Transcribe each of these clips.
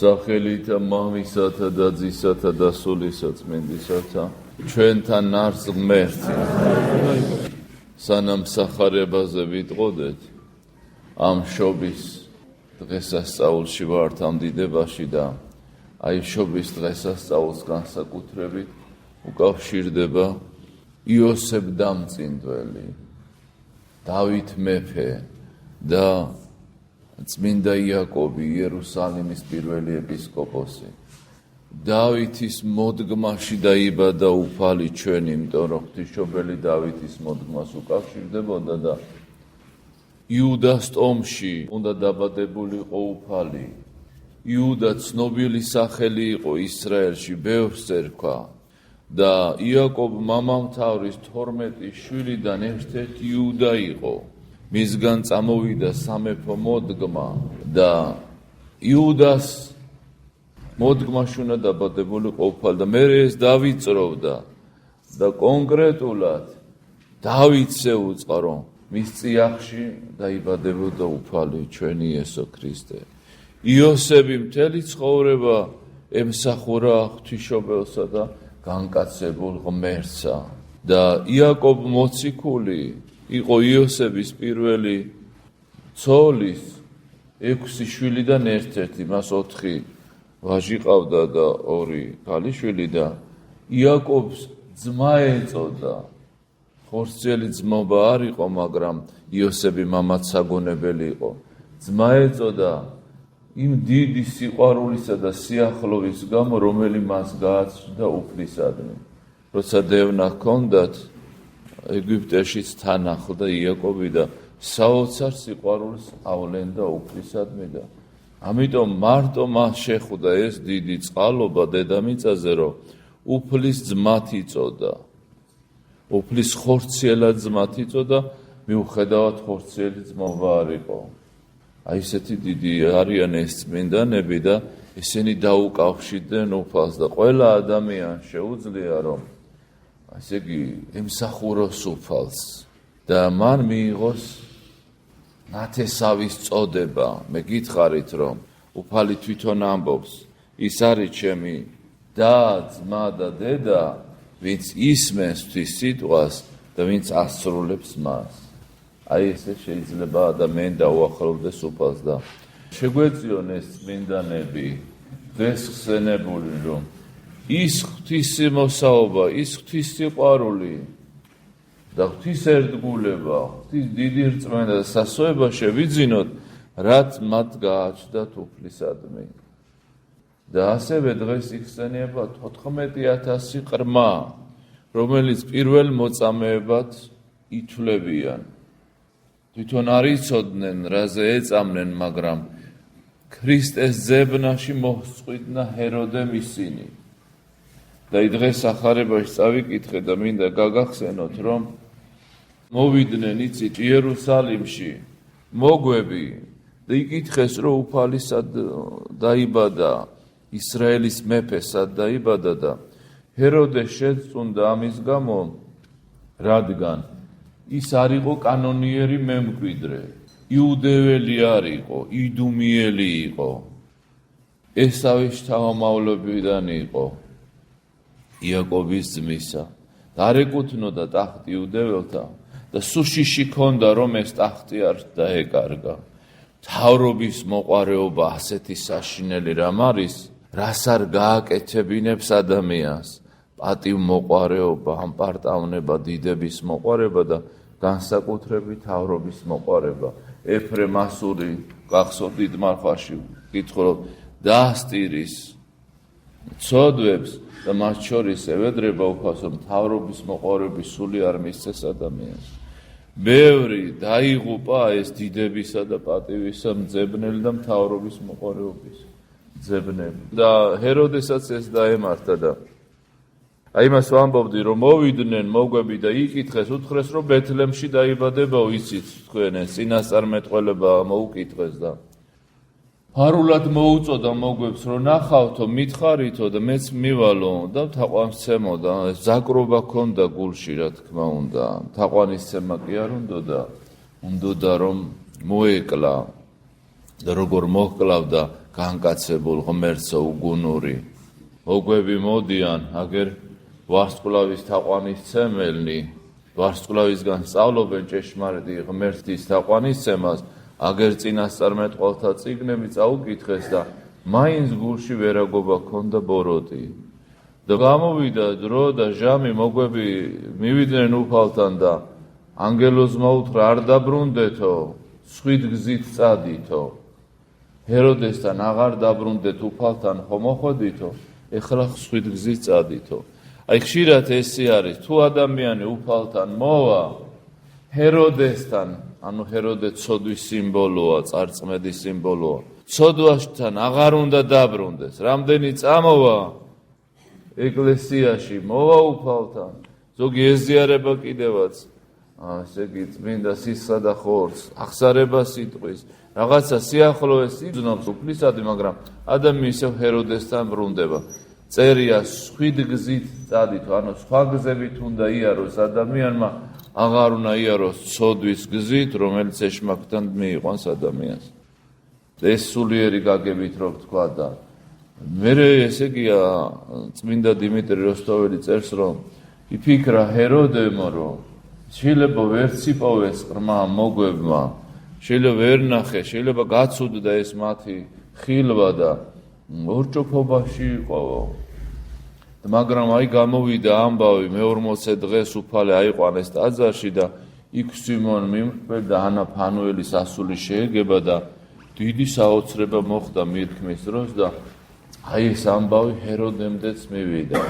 სახელითა მამისათა და ძისათა და სულისა წმინდისათა ჩვენთან არს ღმერთი სანამ სახარებაზე ვიტყოდეთ ამ შობის დღესასწაულში ვართ ამ დიდებაში და აი შობის დღესასწაულს განსაკუთრებით უკავშირდება იოსებ დამწინდველი დავით მეფე და წმინდა იაკობი იერუსალიმის პირველი ეპისკოპოსი დავითის მოდგმაში დაიბადა უფალი ჩვენი, იმიტომ რომ ღვთისმშობელი დავითის მოდგმას უკავშირდებოდა და იუდას ტომში უნდა დაბადებულიყო უფალი. იუდა ცნობილი სახელი იყო ისრაელში, ბევრს ერქვა და იაკობ მამამთავრის 12 შვილიდან ერთ-ერთი იუდა იყო. მისგან წამოვიდა სამეფო მოდგმა და იუდას მოდგმაში უნდა დაბადებულიყო უფალი და მერე ეს დავიწროვდა და კონკრეტულად დავითს ეუწყო, მის წიაღში დაიბადებოდა უფალი ჩვენი იესო ქრისტე. იოსები მთელი ცხოვრება ემსახურა ღვთისმშობელსა და განკაცებულ ღმერთსა და იაკობ მოციქული იყო იოსების პირველი ცოლის 6 შვილიდან ერთ-ერთი, მას 4 ვაჟი ყავდა და 2 ქალიშვილი და იაკობს ძმა ეწოდა. ხორციელი ძმობა არ იყო, მაგრამ იოსები მამაც საგონებელი იყო. ძმა ეწოდა იმ დიდი სიყვარულისა და სიახლოვის გამო, რომელი მას გააჩნდა უფლისადმი. როცა დევნა ჰქონდათ, ეგვიპტეშიც თან ახლდა იაკობი და საოცარ სიყვარულს ავლენდა უფლისადმი და ამიტომ მარტო მას შეხვდა ეს დიდი წყალობა დედამიწაზე, რომ უფლის ძმათ იწოდა. უფლის ხორციელად ძმათ იწოდა, მიუხედავად ხორციელი ძმობა არ იყო. აი ესეთი დიდი არიან ეს წმინდანები და ესენი დაუკავშირდნენ უფალს და ყველა ადამიანს შეუძლია რომ ასე იგი ემსახუროს უფალს და მან მიიღოს ნათესავის წოდება. მე გითხარით რომ უფალი თვითონ ამბობს, ის არის ჩემი და ძმა და დედა, ვინც ისმენს ღვთის სიტყვას და ვინც ასრულებს მას. აი ესე შეიძლება ადამიანი დაუახლოვდეს უფალს და შეგვეწიონ ეს წმინდანები დღეს ხსენებული რომ ის ღვთისმოსაობა, ის ღვთისსიყვარული და ღვთისერთგულება, ღვთის დიდი რწმენა და სასოება შევიძინოთ, რაც მათ გააჩნდათ უფლისადმი. და ასევე დღეს იხსენიება 14,000 ყრმა, რომელიც პირველ მოწამეებად ითვლებიან. თვითონ არ იცოდნენ, რაზე ეწამნენ, მაგრამ ქრისტეს ძებნაში მოსწყვიტნა ჰეროდემ ისინი. და დღეს ახარებაში წავიკითხე და მინდა გაგახსენოთ, რომ მოვიდნენ იცით იერუსალიმში მოგვები და იკითხეს, რომ უფალი სად დაიბადა, ისრაელის მეფე სად დაიბადა და ჰეროდე შეწუნდა ამის გამო, რადგან ის არ იყო კანონიერი მემკვიდრე, იუდეველი არ იყო, იდუმიელი იყო, ესავის შთამომავლებიდან იყო, იაკობის ძმისა და არ ეკუთვნოდა ტახტი იუდეველთა და სუშიში ჰქონდა, რომ ეს ტახტი არ დაეკარგა. მთავრობის მოყვარეობა ასეთი საშინელი რამ არის, რას არ გააკეთებინებს ადამიანს. პატივმოყვარეობა, ამპარტავნება, დიდების მოყვარეობა და განსაკუთრებით მთავრობის მოყვარეობა. ეფრემ ასური გახსოვთ დიდ მარხვაში კითხულობ დაასტირის ცოდვებს და მათ შორის ევედრება უფალს, რომ მთავრობის მოყვარეობის სული არ მისცეს ადამიანს. ბევრი დაიღუპა ეს დიდებისა და პატივისა მძებნელი და მთავრობის მოყვარეობის მძებნელი. და ჰეროდესაც ეს დაემართა და აი მას ვამბობდი, რომ მოვიდნენ მოგვები და იკითხეს, უთხრეს, რომ ბეთლემში დაიბადებაო, იცით თქვენ ეს წინასწარმეტყველება მოუკითხეს და ფარულად მოუწოდა მოგვებს, რომ ნახავთო, მითხარითო და მეც მივალო და თაყვანისცემო და ზაკრობა ქონდა გულში, რა თქმა უნდა. თაყვანისცემა კი არ უნდა რომ მოეკლა და როგორ მოჰკლავდა განკაცებულ ღმერთსა უგუნური. მოგვები მოდიან, აგერ ვარსკვლავის თაყვანისცემელნი, ვარსკვლავისგან სწავლობენ ჭეშმარიტი ღმერთის თაყვანისცემას, აგერ წინასწარმეტყველთა წიგნები წაუკითხეს და მაინც გულში ვერაგობა ქონდა ბოროტი. და გამოვიდა დრო და ჟამი მოგვები მივიდნენ უფალთან და ანგელოზმა უთხრა არ დაბრუნდეთო, სხვით გზით წადითო. ჰეროდესთან აღარ დაბრუნდეთ უფალთან ხო მოხვედითო, ეხლა სხვით გზით წადითო. აი ხშირად ესე არის, თუ ადამიანი უფალთან მოვა, ჰეროდესთან, ანუ ჰეროდე ცოდვის სიმბოლოა, წარწმედის სიმბოლოა. ცოდვასთან აღარ უნდა დაბრუნდეს. რამდენი წამოვა ეკლესიაში, მოვა უფალთან. ზოგი ეზიარება კიდევაც, ესე იგი წმინდა სისხლსა და ხორცს, აღსარება სიტყვის, რაღაცა სიახლოვეს იგრძნობს უფლისადი, მაგრამ ადამიანი ისევ ჰეროდესთან ბრუნდება. წერია სხვით გზით წადითო, ანუ სხვა გზებით უნდა იაროს ადამიანმა, აღარ უნდა იაროს ცოდვის გზით, რომელიც ეშმაკთან მიიყვანს ადამიანს. ეს სულიერი გაგებით რო ვთქვა და მერე ესე იგია წმინდა დიმიტრი როსტოველი წერს, რომ იფიქრა ჰეროდემო, რომ შეიძლება ვერც იპოვეს ყრმა მოგვებმა, შეიძლება ვერ ნახე, შეიძლება გაცუდდა ეს მათი ხილვა და ორჭოფობაში იყო. მაგრამ აი გამოვიდა ამბავი მე-40 დღეს უფალე აიყვანეს ტაძარში და იქ სიმონ მიმრთმელი და ანა ფანუელის ასული შეეგება და დიდი საოცრება მოხდა მირქმის დროს და აი ეს ამბავი ჰეროდემდეც მივიდა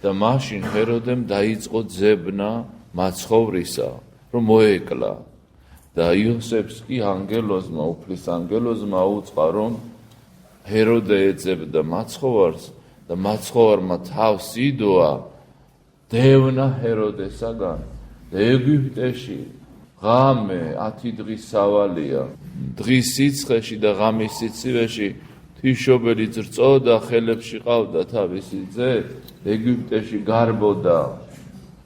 და მაშინ ჰეროდემ დაიწყო ძებნა მაცხოვრისა, რომ მოეკლა და იოსებს კი ანგელოზმა, უფლის ანგელოზმა უწყა, რომ ჰეროდე ეძებდა მაცხოვარს და მაცხოვარმა თავს იდოა დევნა ჰეროდესაგან და ეგვიპტეში ღამე 10 დღის სავალია. დღის სიცხეში და ღამის სიცივეში თვიშობელი წრწოდა, ხელებში ყავდა თავისი ძე, ეგვიპტეში გარბოდა.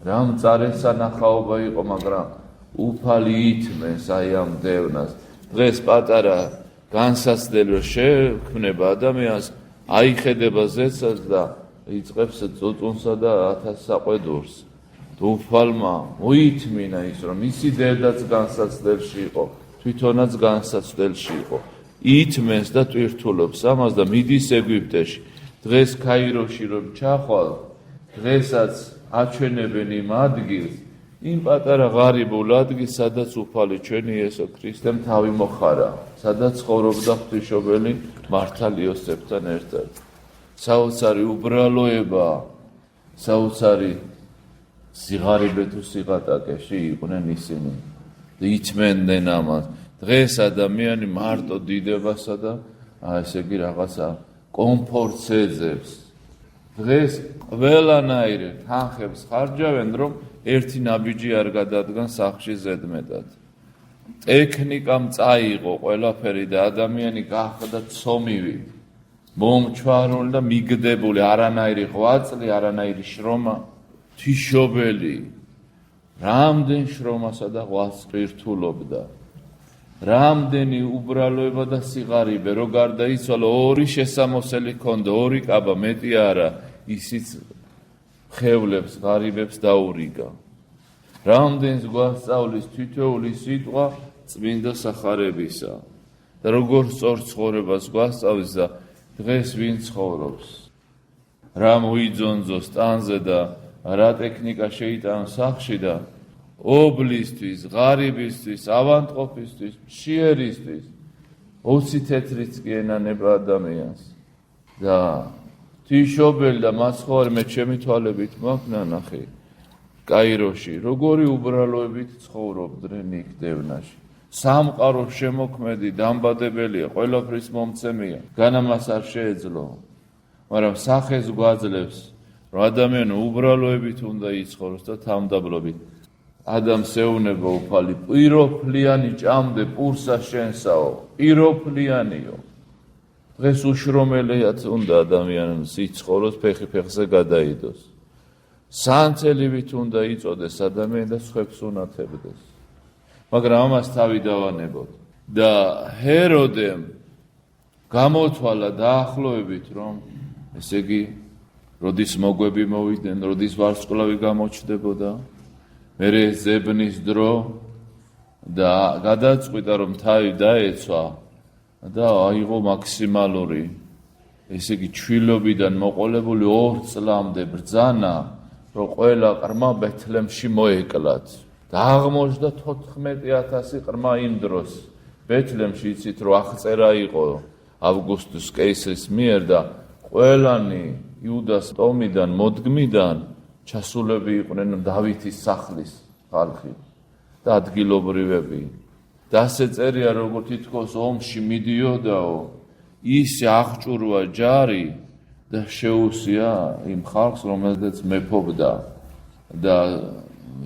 რა მწარესანახაობა იყო, მაგრამ უფალი ითმეს აი ამ დევნას. დღეს პატარა განსაცდელი რომ შექმნება ადამიანს, აიხედება ზეცას და იწყებს წუწუნსა და 1000 საყვედურს. უფალმა მოითმინა ის, რომ ისი დედაც განსაცდელში იყო, თვითონაც განსაცდელში იყო. ითმეს და ტვირთულობს ამას და მიდის ეგვიპტეში. დღეს ქაიროში რომ ჩახვალ, დღესაც აჩვენებენ იმ ადგილს, იმ პატარა ღარიბულ ადგილს, სადაც უფალი ჩვენი იესო ქრისტემ თავი მოხარა, სადაც ცხოვრობდა ღვთისმშობელი მართალ იოსებთან ერთად. საოცარი უბრალოება, საოცარი სიღარიბე თუ სიღატაკეში იყვნენ ისინი. ითმენდნენ ამას. დღეს ადამიანი მარტო დიდებასა და ესე იგი რაღაცა კომფორტს ეძებს. დღეს ყველანაირ თანხებს ხარჯავენ, რომ ერთი ნაბიჯი არ გადადგან სახლში ზედმეტად. ტექნიკამ წაიღო ყველაფერი და ადამიანი გახდა ცომივი, მომჩვარული და მიგდებული, არანაირი ღვაწლი, არანაირი შრომა, თვიშობელი. რამდენ შრომასა და ღვაწლს პირთულობდა. რამდენი უბრალოება და სიღარიბე, რო გარდაიცვალა, 2 შესამოსელი ჰქონდა, 2 კაბა, მეტი არა, ისიც ხევლებს, ღარიბებს დაურიგა. რამდენს გვასწავლის თითოეული სიტყვა წმინდა სახარებისა და როგორ სწორ ცხოვრებას გვასწავლის და დღეს ვინ ცხოვრობს, რა მოიძონძოს ტანზე და რა ტექნიკა შეიტანოს სახლში და ობლისთვის, ღარიბისთვის, ავანტყოფისთვის, მშიერისთვის 20 თეთრიც კი ენანება ადამიანს და თვიშობელი და მაცხოვარი მე ჩემი თვალებით მაქვს ნახე კაიროში, როგორი უბრალოებით ცხოვრობდნენ იქ დევნაში. სამყარო შემოქმედი, დამბადებელია, ყველაფრის მომცემია, განამას არ შეეძლო, მაგრამ სახეს გვაძლევს, რომ ადამიანი უბრალოებით უნდა იცხოვროს და თავმდაბლობით. ადამიანს ეუბნება უფალი, პიროფლიანი ჭამდე პურსა შენსაო, პიროფლიანიო. დღეს უშრომელიაც უნდა ადამიანს იცხოვროს, ფეხი ფეხზე გადაიდოს. სანთელივით უნდა იწოდეს ადამიანი და სხვებს უნათებდეს. მაგრამ ამას თავი დავანებოთ. და ჰეროდემ გამოთვალა დაახლოებით, რომ ესე იგი როდის მოგვები მოვიდნენ, როდის ვარსკვლავი გამოჩნდებოდა, მერე ზებნის დრო და გადაწყვიტა, რომ თავი დაეცვა და აიღო მაქსიმალური, ესე იგი ჩვილობიდან მოყოლებული 2 წლამდე ბრძანა, რომ ყველა ყრმა ბეთლემში მოეკლათ. და აღმოჩნდა 14,000 ყრმა იმ დროს. ბეთლემში იცით, რომ აღწერა იყო ავგუსტუს კეისრის მიერ და ყველანი იუდას ტომიდან, მოდგმიდან ჩასულები იყვნენ დავითის სახლის ხალხი და ადგილობრივები. და ასე წერია, როგორ თითქოს ომში მიდიოდაო, ისე აღჭურვა ჯარი და შეუსია იმ ხალხს, რომელზეც მეფობდა და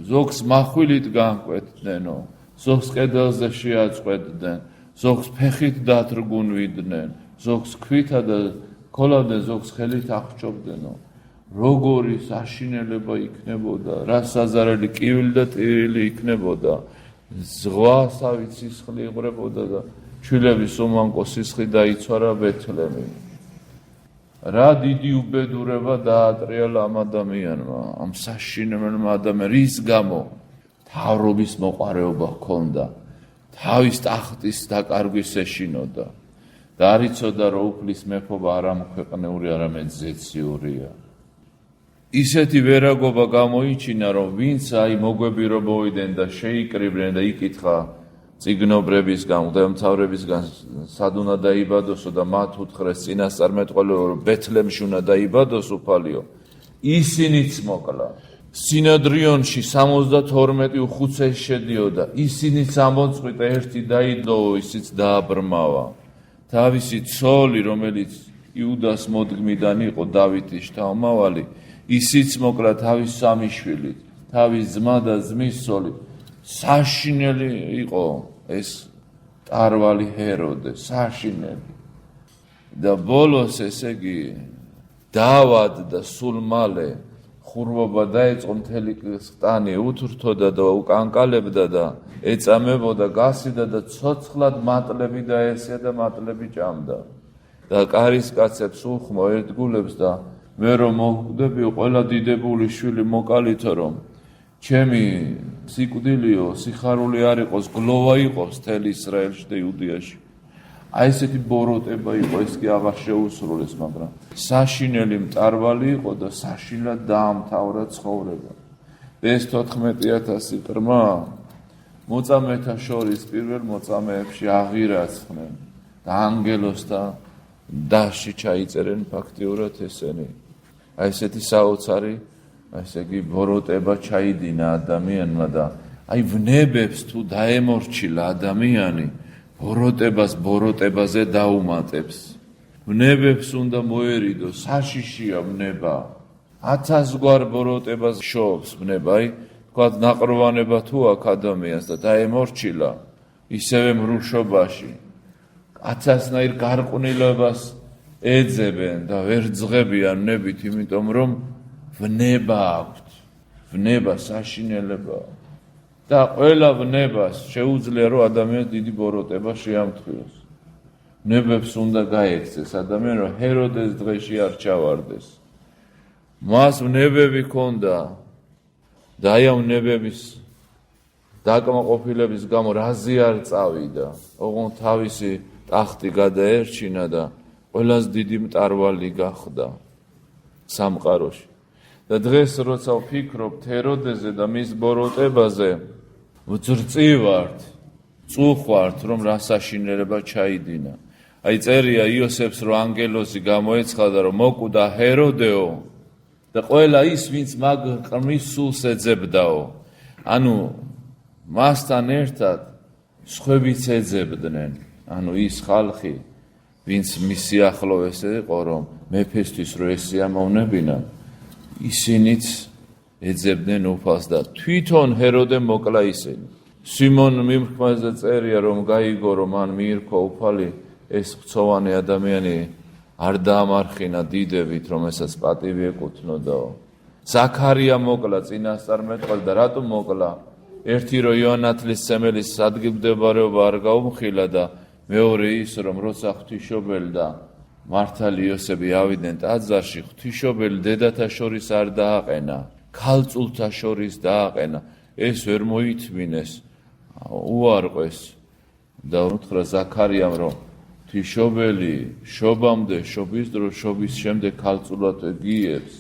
ზოგს מחვილით განკვეთდნენო, ზოგს კედელზე შეაწყვეტდნენ, ზოგს ფეხით დათრგუნვიდნენ, ზოგს ქვითა და ქოლავდნენ, ზოგს ხელით აღჭობდნენო. როგორი საშინელება იქნებოდა, რა საზარელი კივილი და ტირილი იქნებოდა, ზღვასავით სისხლი იღვრებოდა და ჩვილების უმანკო სისხლი დაიცვარა ბეთლემი. რა დიდი უბედურება დაატრიალა ამ ადამიანმა, ამ საშინელებმა ადამიანმა, რის გამო თავრობის მოყარეობა ჰქონდა, თავის ტახტის დაკარგვის ეშინოდა და არ იცოდა, რომ უფლის მეფობა არა ქვეყნიური, არამედ ზეციურია. ისეთი ვერაგობა გამოიჩინა, რომ ვინც აი მოგვები რომ მოვიდნენ და შეიკრიბნენ და იკითხა წიგნობრებისგან, მღვდელმთავრებისგან, სად უნდა დაიბადოსო და მათ უთხრეს წინასწარმეტყველო, რომ ბეთლემში უნდა დაიბადოს უფალიო, ისინიც მოკლა. სინედრიონში 72 უხუცესი შედიოდა, ისინიც ამოწყვიტა, ერთი დაიდლოო, ისიც დააბრმავა. თავისი ცოლი, რომელიც იუდას მოდგმიდან იყო, დავითის შთამომავალი, ისიც მოკლა თავის სამი შვილით, თავის ძმა და ძმის ცოლი. საშინელი იყო ეს ტარვალი ჰეროდე, საშინელი. და ბოლოს ესე იგი დავად და სულ მალე ხურბობა დაეწყო, მთელი სტანი უთრთოდა და უკანკალებდა და ეწამებოდა, გასიდა და ცოცხლად მატლები დაესია და მატლები ჭამდა. და კარისკაცებს უხმო ერთგულებს და მე რომ მოვკვდებიო, ყველა დიდებული შვილი მოკალითო, რომ ჩემი სიკვდილიო, სიხარული არ იყოს, გლოვა იყოს თელ ისრაელში და იუდეაში. აი ესეთი ბოროტება იყო, ეს კი აღარ შეუსრულეს, მაგრამ საშინელი მტარვალი იყო და საშინლად დაამთავრა ცხოვრება. ეს 14,000 ყრმა მოწამეთა შორის პირველ მოწამეებში აღირაცხნენ და ანგელოსთა დასში ჩაიწერენ ფაქტიურად ესენი. აი ესეთი საოცარი, ესე იგი ბოროტება ჩაიდინა ადამიანმა და აი ვნებებს თუ დაემორჩილა ადამიანი, ბოროტებაზე დაუმატებს. ვნებებს უნდა მოერიდო, საშიშია ვნება. 1000 გვარ ბოროტებას შობს ვნება, აი თქვათ ნაყროვანება თუ აქვს ადამიანს და დაემორჩილა ისევე მრუშობაში. 1000-ნაირ გარყვნილებას ეძებენ და ვერ ძღებიან ვნებით, იმიტომ რომ ვნება აქვთ, ვნება საშინელება. და ყველა ვნებას შეუძლია, რომ ადამიანს დიდი ბოროტება შეამთხვიოს. ვნებებს უნდა გაექცეს ადამიანი, რომ ჰეროდეს დღეში არ ჩავარდეს. მას ვნებები ჰქონდა და აი ამ ვნებების დაკმაყოფილების გამო რაზი არ წავიდა. ოღონდ თავისი ტახტი გადაერჩინა და ყველას დიდი მტარვალი გახდა სამყაროში. და დღეს როცა ვფიქრობ ჰეროდეზე და მის ბოროტებაზე, ვძრწივართ, წუხვართ, რომ რა საშინელება ჩაიდინა. აი წერია იოსებს, რომ ანგელოზი გამოეცხადა, რომ მოკვდა ჰეროდეო და ყველა ის, ვინც მაგ ყრმის სულს ეძებდაო. ანუ მასთან ერთად სხვებიც ეძებდნენ. ანუ ის ხალხი, ვინც მის სიახლოვეს იყო, რომ მეფესთვის რო ესიამოვნებინა, ისინიც ეძებდნენ უფალს და თვითონ ჰეროდე მოკლა ისინი. სიმონ მიმრქმაზე წერია, რომ გაიგო, რომ მან მიირქვა უფალი, ეს ხცოვანი ადამიანი არ დაამარხინა დიდებით, რომ ესაც პატივი ეკუთვნოდაო. ზაქარია მოკლა წინასწარმეტყველი და რატომ მოკლა? ერთი რომ იოანნათლისმცემელის ადგილმდებარეობა არ გაუმხილა და მეორე ის რომ როცა ღვთისმშობელი და მართალი იოსები ავიდნენ ტაძარში ღვთისმშობელი დედათა შორის არ დააყენა ქალწულთა შორის დააყენა ეს ვერ მოითმინეს უარყვეს და უთხრა ზაქარიამ რომ ღვთისმშობელი შობამდე შობის დროს შობის შემდეგ ქალწულად გიებს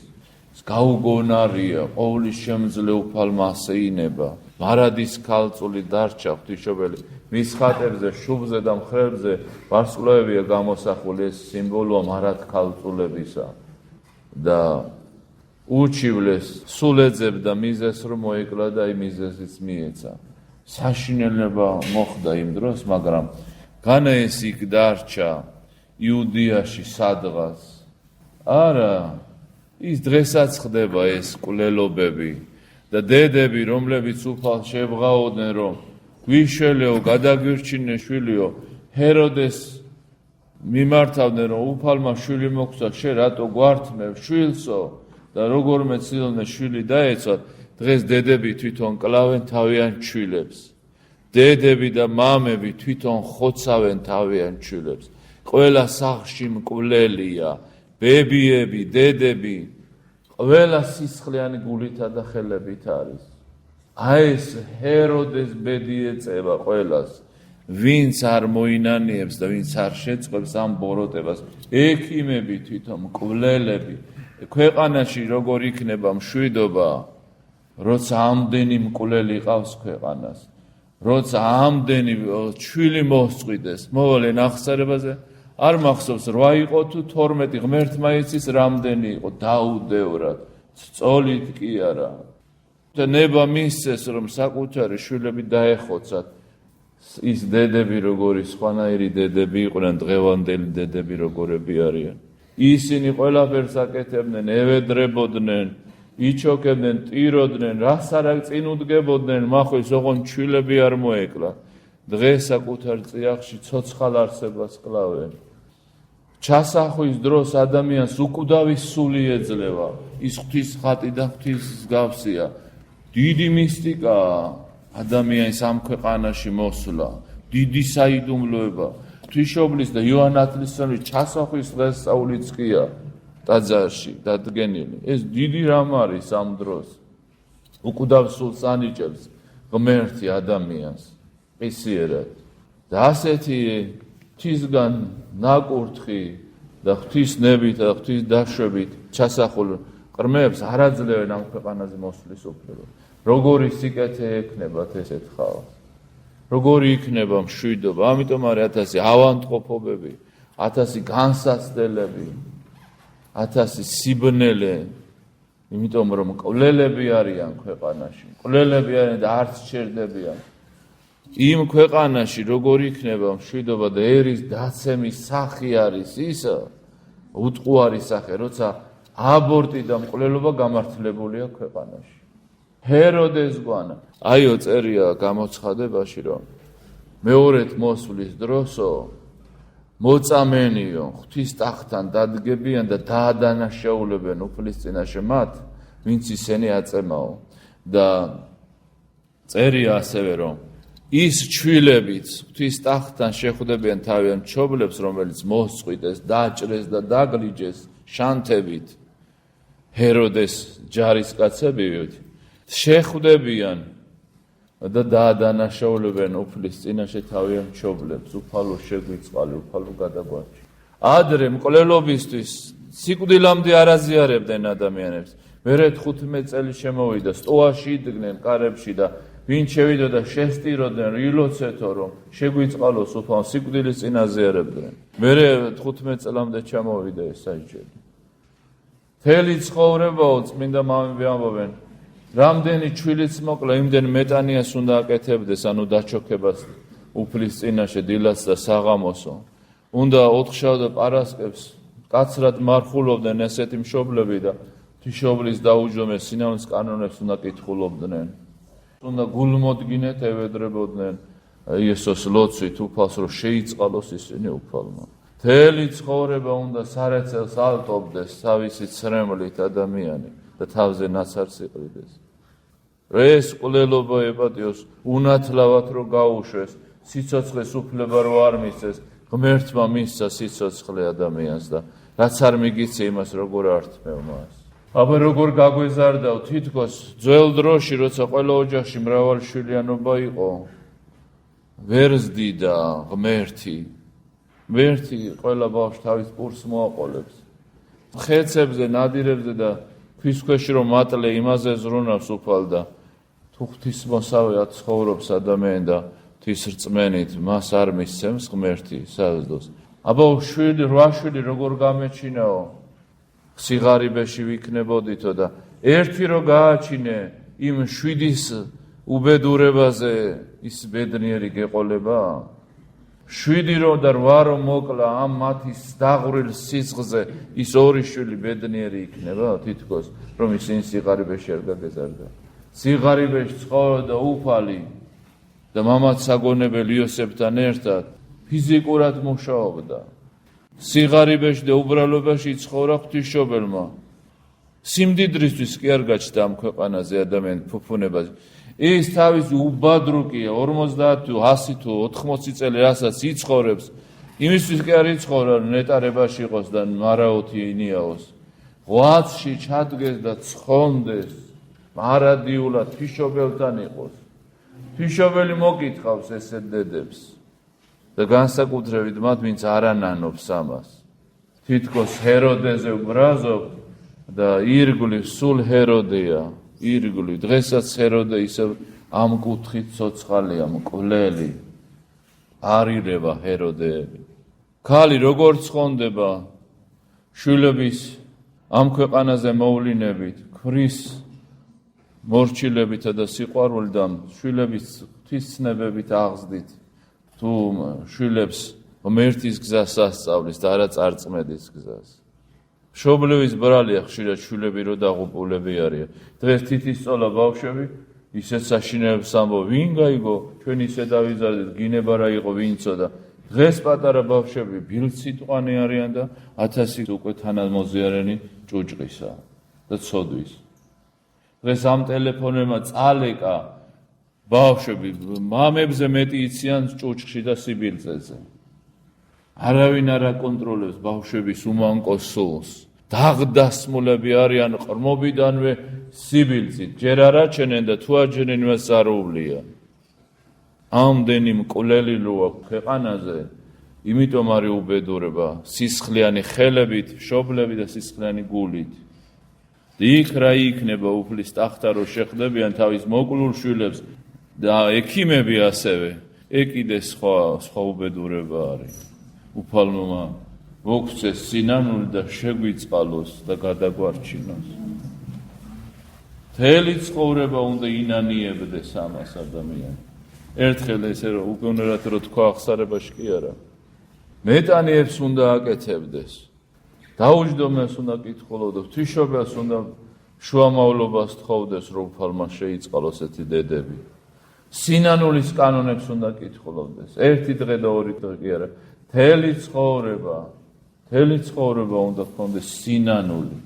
გაუგონარია ყოვლის შემძლე უფალმა ასეინება მარადის ქალწული დარჩა ღვთისმშობელი მის ხატებზე შუბზე და მხრებზე ვარსკვლავებია გამოსახული ეს სიმბოლოა მარად ქალწულებისა და უჩივლეს სულ ეძებდა მიზეს რომ მოეკლა და იმ მიზესიც მიეცა საშინელება მოხდა იმ დროს მაგრამ განა ეს იქ დარჩა იუდიაში სადღაც არა ის დღესაც ხდება ეს კვლელობები და დედები რომლებიც უფალ შებღაოდნენ რომ გვიშველეო გადაგვირჩინე შვილიო ჰეროდეს მიმართავდნენ რომ უფალმა შვილი მოგცა შენ რატო გვართმევ შვილსო და როგორმე ცდილობდნენ შვილი დაეცვათ დღეს დედები თვითონ კლავენ თავიანთ შვილებს დედები და მამები თვითონ ხოცავენ თავიანთ შვილებს ყველა სახლში მკვლელია ბებიები დედები ყველა სისხლიანი გულითა და ხელებით არის აი ეს ჰეროდეს ბედი ეწევა ყველას ვინც არ მოინანიებს და ვინც არ შეწყობს ამ ბოროტებას ექიმები თვითონ მკვლელები ქვეყანაში როგორ იქნება მშვიდობა როცა ამდენი მკვლელი ყავს ქვეყანას როცა ამდენი ჩვილი მოსწყვიტეს მოვალენ აღსარებაზე არ მახსოვს 8 იყო თუ 12 ღმერთმა იცის რამდენი იყო დაუდევრად სწოლით კი არა და ნება მისცეს რომ საკუთარი შვილები დაეხოცათ ის დედები როგორი სხვანაირი დედები იყვნენ დღევანდელი დედები როგორები არიან ისინი ყველაფერს აკეთებდნენ ევედრებოდნენ იჩოქებდნენ ტიროდნენ რას არა წინ უდგებოდნენ მახვილს ოღონდ შვილები არ მოეკლა დღეს საკუთარ წიაღში ცოცხალ არსებას კლავენ ჩასახვის დროს ადამიანს უკვდავის სული ეძლევა ის ღვთის ხატი და ღვთის მსგავსია დიდი მისტიკაა ადამიანის ამ ქვეყანაში მოსვლა დიდი საიდუმლოება ღვთისმშობლის და იოანე ნათლისმცემლის ჩასახვის დღესასწაულიც ყია ტაძარში დადგენილი ეს დიდი რამ არის ამ დროს უკვდავ სულს ანიჭებს ღმერთი ადამიანს ისიერად და ასეთი ღვთისგან ნაკურთხი და ღვთისნებით და ღვთის დაშვებით ჩასახულ ყრმებს არ აძლევენ ამ ქვეყანაზე მოსვლის უფლება როგორი სიკეთე ექნებათ ესეთ ხალხს როგორი იქნება მშვიდობა ამიტომ არის 1000 ავანტყოფობები 1000 განსაცდელები 1000 სიბნელე იმიტომ რომ მკვლელები არიან ქვეყანაში მკვლელები არიან და არც ჩერდებიან იმ ქვეყანაში როგორი იქნება მშვიდობა და ერის დაცემის სახი არის ის უტყუარი სახე როცა აბორტი და მკვლელობა გამართლებულია ქვეყანაში ჰეროდეს გვანა აიო წერია გამოცხადებაში რომ მეორედ მოსვლის დროსო მოწამენიო ღვთის ტახტთან დადგებიან და დაადანაშაულებენ უფლის წინაშე მათ ვინც ისინი აწემაო და წერია ასევე რომ ის ჩვილებიც ღვთის ტახტთან შეხვდებიან თავიანთ მშობლებს რომელიც მოსწყვიტეს დაჭრეს და დაგლიჯეს შანთებით ჰეროდეს ჯარისკაცებივით შეხვდებიან და დაადანაშაულებენ უფლის წინაშე თავიანთ მშობლებს უფალო შეგვიწყალი უფალო გადაგვარჩი ადრე მკვლელობისთვის სიკვდილამდე არ აზიარებდნენ ადამიანებს მერე 15 წელი შემოვიდა სტოაში იდგნენ კარებში და ვინ შევიდოდა შესტიროდნენ ილოცეთო რომ შეგვიწყალოს უფალო სიკვდილის წინ აზიარებდნენ მერე 15 წლამდე ჩამოვიდა ეს საჯელი თელი ცხოვრებაო წმინდა მამები ამბობენ რამდენი ჩვილიც მოკლა იმდენ მეტანიას უნდა აკეთებდეს ანუ დაჩოქებას უფლის წინაშე დილას და საღამოსო უნდა ოთხშაბათ და პარასკევს კაცრად მარხულობდნენ ესეთი მშობლები და ღვთისმშობლის დაუჯომეს სინავლის კანონებს უნდა კითხულობდნენ უნდა გულმოდგინეთ ევედრებოდნენ იესოს ლოცვით უფალს რომ შეიწყალოს ისინი უფალმა თელი ცხოვრება უნდა სარეცელს ალტობდეს თავისი ცრემლით ადამიანი და თავზე ნაცარს იყრიდეს ეს ყლელობა ეპატიოს უნათლავად რომ გაუშვეს სიცოცხლეს უფლება რო არ მისცეს, ღმერთმა მისცა სიცოცხლე ადამიანს და რაც არ მიგიცე იმას როგორ ართმევ მას. აბა როგორ გაგვეზარდავ თითქოს ძველ დროში, როცა ყველა ოჯახში მრავალშვილიანობა იყო, ვერ ზდიდა ღმერთი. ღმერთი ყველა ბავშვს თავის პურს მოაყოლებს. ხეცებზე, ნადირებზე და ქვის ქვეშ რომ მატლე იმაზე ზრუნავს უფალ და თუ ღვთისმოსავეად ცხოვრობს ადამიანი და ღვთის რწმენით მას არ მისცემს ღმერთი საზრდოს. აბა შვილი, 8 შვილი როგორ გამეჩინაო? სიღარიბეში ვიქნებოდითო და ერთი რო გააჩინე იმ 7-ის უბედურებაზე ის ბედნიერი გეყოლება? 7 რო და 8 რო მოკლა ამ მათის დაღვრილ სიცხზე ის 2 შვილი ბედნიერი იქნება თითქოს რომ ისინი სიღარიბეში არ გაგეზარდა. სიღარიბეში ცხოვრობდა უფალი და მამაც საგონებელი იოსებთან ერთად ფიზიკურად მუშაობდა. სიღარიბეში და უბრალობაში ცხოვრა ღვთისმშობელმა. სიმდიდრისთვის კი არ გაჩნდა ამ ქვეყანაზე ადამიანი ფუფუნებაზე. ის თავის უბადრუკია 50 თუ 100 თუ 80 წელი რასაც იცხოვრებს, იმისთვის კი არ იცხოვრა ნეტარებაში იყოს და მარაოთი ინიაოს. ღვაწში ჩადგეს და ცხონდეს, მარადიულად ღვთისმშობელთან იყოს. ღვთისმშობელი მოკითხავს ესეთ დედებს და განსაკუთრებით მათ, ვინც არ ანანობს ამას. თითქოს ჰეროდეზე ვბრაზობ და ირგვლივ სულ ჰეროდეა. ირგვლივ დღესაც ჰეროდე ისევ ამ კუთხით ცოცხალია, მკვლელი. არ ირება ჰეროდეები. ქალი როგორ ცხონდება შვილების ამ ქვეყანაზე მოვლინებით, ქრის მორჩილებითა და სიყვარულით და შვილების ღვთისცნებებით აღზრდით. თუ შვილებს ღმერთის გზას ასწავლის და არა წარწმედის გზას. მშობლების ბრალია ხშირად შვილები რო დაღუპულები არიან. დღეს თითისწოლა ბავშვები ისეთ საშინეებს ამბობ, ვინ გაიგო, ჩვენ ისე დავიზარდეთ, გინება რა იყო ვინცო და დღეს პატარა ბავშვები ბილციტყვანი არიან და 1000 უკვე თანამოზიარენი ჭუჭყისა და ცოდვის. დღეს ამ ტელეფონებმა წალეკა ბავშვები მამებზე მეტი იციან ჭუჭყში და სიბილწეზე. არავინ არ აკონტროლებს ბავშვების უმანკო სულს. დაღდასმულები არიან ყრმობიდანვე სიბილწით. ჯერ არ აჩენენ და თუ აჩენენ მას აროვლია. ამდენი მკვლელი ლოა ქვეყანაზე, იმიტომ არის უბედურება სისხლიანი ხელებით, მშობლები და სისხლიანი გულით. იქ რა იქნება უფლის ტახტა რო შეხდებიან თავის მოკლულ შვილებს და ექიმები ასევე. კიდე სხვა უბედურება არის. უფალმა მოგცეს სინანული და შეგვიწყალოს და გადაგვარჩინოს. მთელი ცხოვრება უნდა ინანიებდეს ამას ადამიანი. ერთხელ ესე რომ უგონერად რო თქვა აღსარებაში კი არა. მეტანიებს უნდა აკეთებდეს. დაუჯდომეს უნდა კითხულობდეს, ღვთისმშობელს უნდა შუამავლობას თხოვდეს, რომ უფალმა შეიწყალოს ესეთი დედები. სინანულის კანონებს უნდა კითხულობდეს. ერთი დღე და ორი დღე კი არა. მთელი ცხოვრება უნდა ქონდეს სინანული.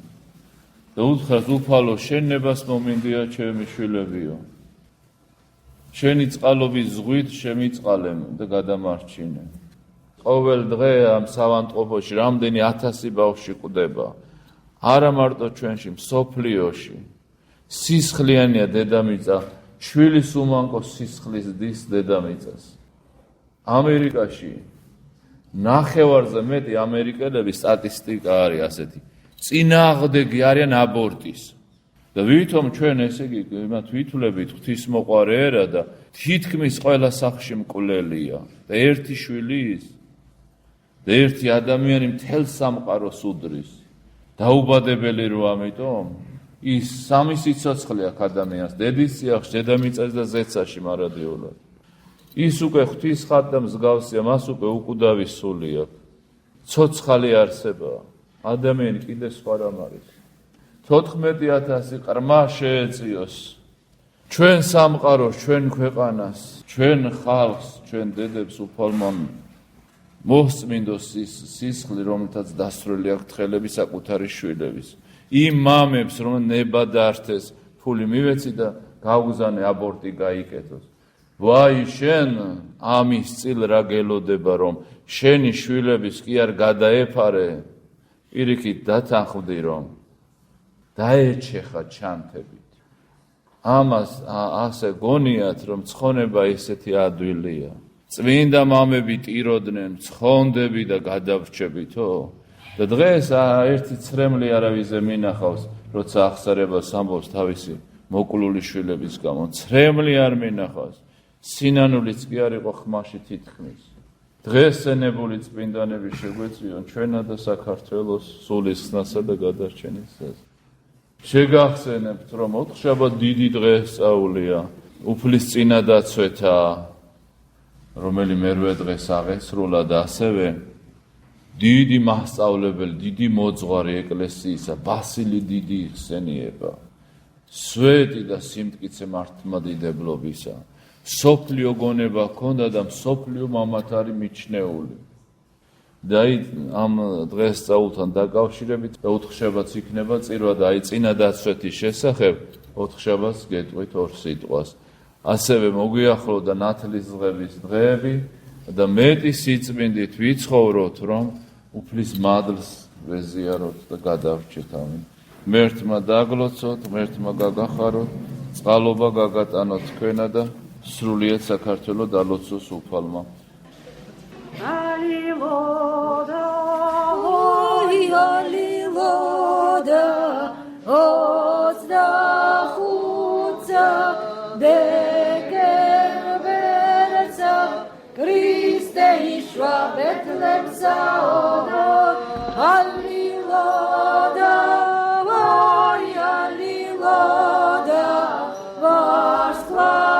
და უთხრას უფალო, შენ ნებას მომინდია ჩემი შვილებიო. შენი წყალობის ზღვით შემიწყალე და გადამარჩინე. ყოველ დღე ამ სავანტყოფოში რამდენი 1000 ბავშვი ყვდება. არა მარტო ჩვენში, მსოფლიოში. სისხლიანია დედამიწა, შვილის უმანკო სისხლის დის დედამიწას. ამერიკაში ნახევარზე მეტი ამერიკელების სტატისტიკა არის ასეთი. წინააღმდეგი არიან აბორტის. და ვითომ ჩვენ ესე იგი მათ ვითვლებით ღვთისმოყვარე ერა და თითქმის ყველა სახლში მკვლელია. და ერთი შვილის და ერთი ადამიანი მთელ სამყაროს უდრის. დაუბადებელი რო ამიტომ ის სამი სიცოცხლე აქვს ადამიანს, დედის სიახში, დედამიწაზე და ზეცაში მარადიულად. ის უკვე ღვთის ხატ და მსგავსია, მას უკვე უკვდავი სული აქვს. ცოცხალი არსებაა. ადამიანი კიდე სხვა რამ არის. 14,000 ყრმა შეეწიოს ჩვენ სამყაროს, ჩვენ ქვეყანას, ჩვენ ხალხს, ჩვენ დედებს უფალმა მოსწმინდოს ის სისხლი, რომელთაც დასრული აქვს თხელები საკუთარი შვილების. იმ მამებს, რომ ნება დართეს, ფული მივეცი და გაუგზავნე აბორტი გაიკეთოს. ვაი შენ ამის წილ რა გელოდება რომ შენი შვილების კი არ გადაეფარე პირიქით დათანხმდი რომ დაეჩეხა ჩანთებით ამას ასე გონიათ რომ ცხონება ესეთი ადვილია წმინდა მამები ტიროდნენ ცხონდები და გადავრჩებითო და დღეს ერთი ცრემლი არავიზე მინახავს როცა ახსარებას ამბობს თავისი მოკლული შვილების გამო ცრემლი არ მინახავს სინანულიც კი არ იყო ხმაში თითქმის დღეს სენებული წმინდანები შეგვეწიონ ჩვენა და საქართველოს სულის ხსნასა და გადარჩენისას შეგახსენებთ რომ ოთხშაბათ დიდი დღე სწაულია უფლისწინა დაცვეთა რომელი მერვე დღეს აღესრულა და ასევე დიდი მასწავლებელი დიდი მოძღვარი ეკლესიისა ბასილი დიდი იხსენიება სვეტი და სიმტკიცე მართლმადიდებლობისა სოფლიო გონება ჰქონდა და სოფლიო მამათ არის მიჩნეული და ამ დღესწაულთან დაკავშირებით ოთხშაბათს იქნება წირვა და წინა დაცვეთის შესახებ ოთხშაბათს გეტყვით ორ სიტყვას ასევე მოგვიახლოვდა ნათლისღების დღეები და მეტი სიწმინდით ვიცხოვროთ რომ უფლის მადლს ვეზიაროთ და გადავრჩეთ ამინ ღმერთმა დაგლოცოთ ღმერთმა გაგახაროთ წყალობა გაგატანოთ თქვენა და სრულიად საქართველო დალოცოს უფალმა Aliloda, oi aliloda, ozda khutza, beker beretza, Christe ishva Bethlehem saodot, aliloda, oi aliloda, vaslavebi,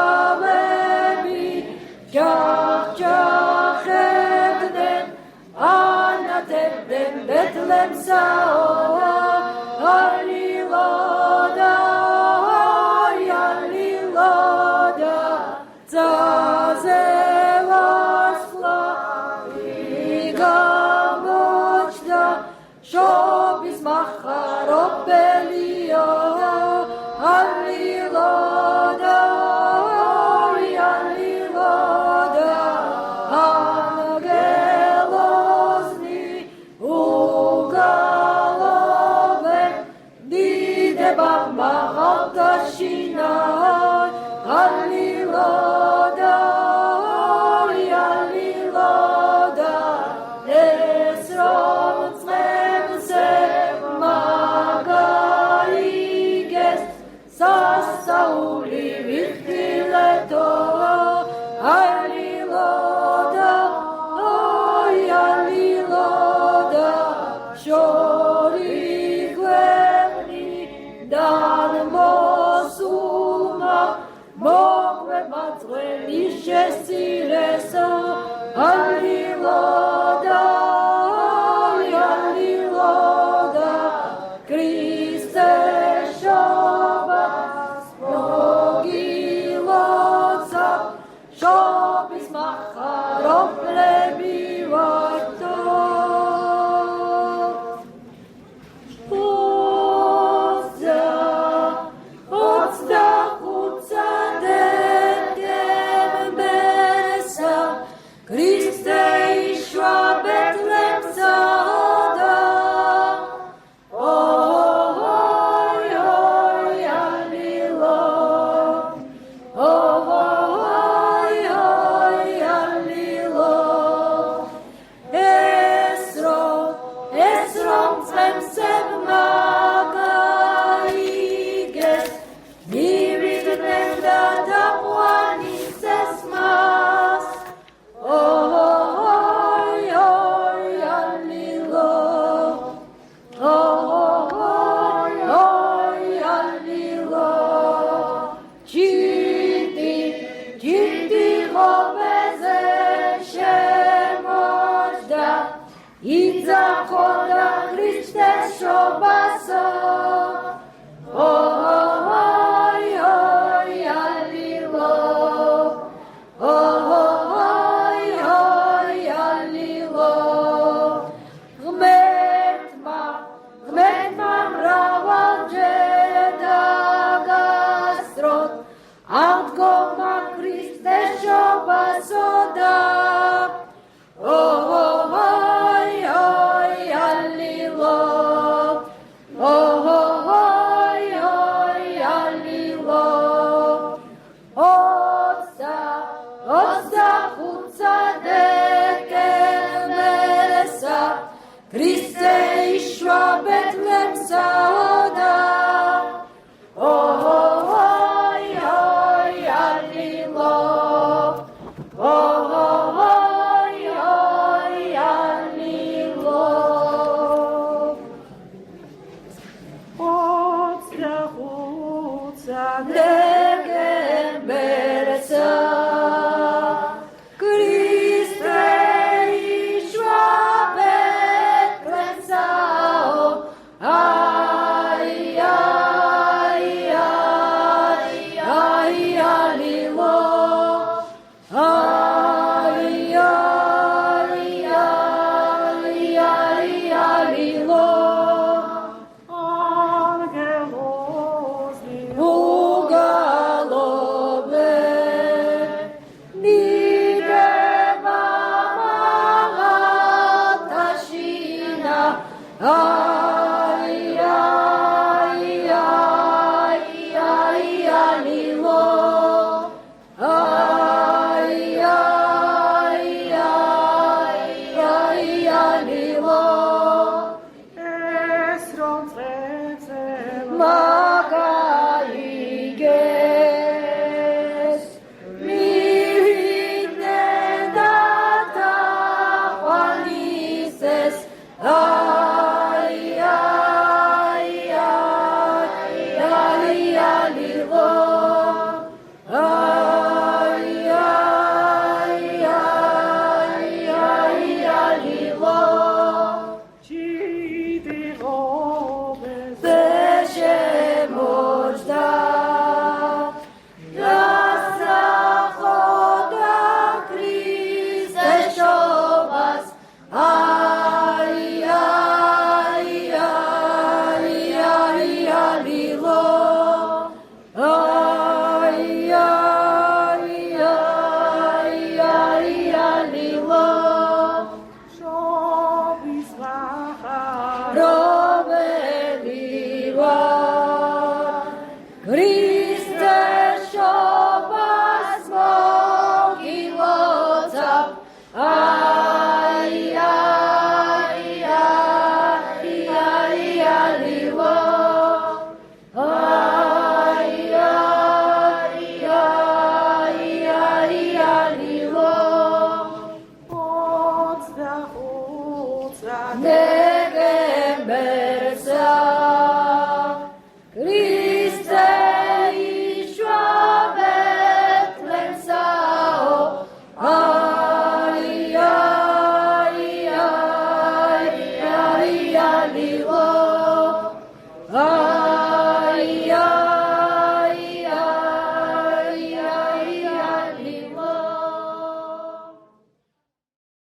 Bethlehem saodot, aliloda, aliloda, zazevasla, igamochda, shobis macharot belio, aliloda, aliloda, Aliloda, aliloda, esrom tzemse magaliges, sasauli vithileto, aliloda, aliloda, shori gveni dan mosuma. Mogwe matzreli shesileso, aliloda, aliloda, Christe shobas mogilotza, shobis macharot lebivato. Christe მა